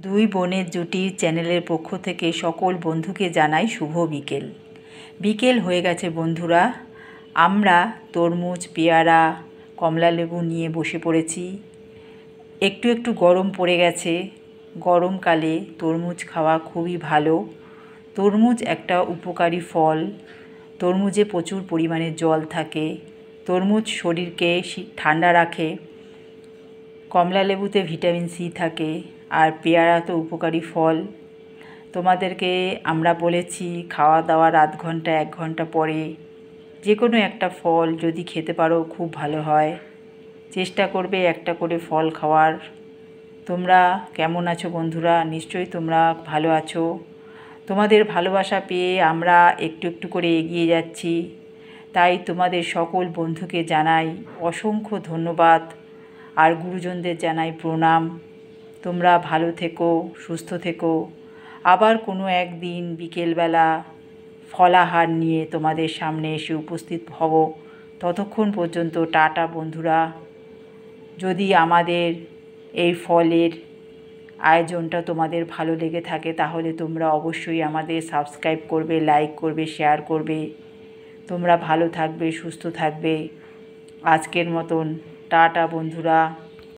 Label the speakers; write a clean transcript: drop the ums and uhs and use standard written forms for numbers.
Speaker 1: দুই বোনের জুটি চ্যানেলের পক্ষ থেকে সকল বন্ধুকে জানাই শুভ বিকেল। বিকেল হয়ে গেছে বন্ধুরা, আমরা তরমুজ, পেয়ারা, কমলালেবু নিয়ে বসে পড়েছি। একটু একটু গরম পড়ে গেছে। গরমকালে তরমুজ খাওয়া খুবই ভালো। তরমুজ একটা উপকারী ফল। তরমুজে প্রচুর পরিমাণে জল থাকে। তরমুজ শরীরকে ঠান্ডা রাখে। কমলালেবুতে ভিটামিন সি থাকে, আর পেয়ারা তো উপকারী ফল। তোমাদেরকে আমরা বলেছি খাওয়া দাওয়ার আধ ঘন্টা 1 ঘন্টা পরে যে কোনো একটা ফল যদি খেতে পারো খুব ভালো হয়। চেষ্টা করবে একটা করে ফল খাওয়ার। তোমরা কেমন আছো বন্ধুরা? নিশ্চয়ই তোমরা ভালো আছো। তোমাদের ভালোবাসা পেয়ে আমরা একটু একটু করে এগিয়ে যাচ্ছি। তাই তোমাদের সকল বন্ধুকে জানাই অসংখ্য ধন্যবাদ, আর গুরুজনদের জানাই প্রণাম। তোমরা ভালো থেকো, সুস্থ থেকো। আবার কোনো একদিন বিকেলবেলা ফলাহার নিয়ে তোমাদের সামনে এসে উপস্থিত হব। ততক্ষণ পর্যন্ত টাটা বন্ধুরা। যদি আমাদের এই ফলের আয়োজনটা তোমাদের ভালো লেগে থাকে তাহলে তোমরা অবশ্যই আমাদের সাবস্ক্রাইব করবে, লাইক করবে, শেয়ার করবে। তোমরা ভালো থাকবে, সুস্থ থাকবে। আজকের মতন টাটা বন্ধুরা।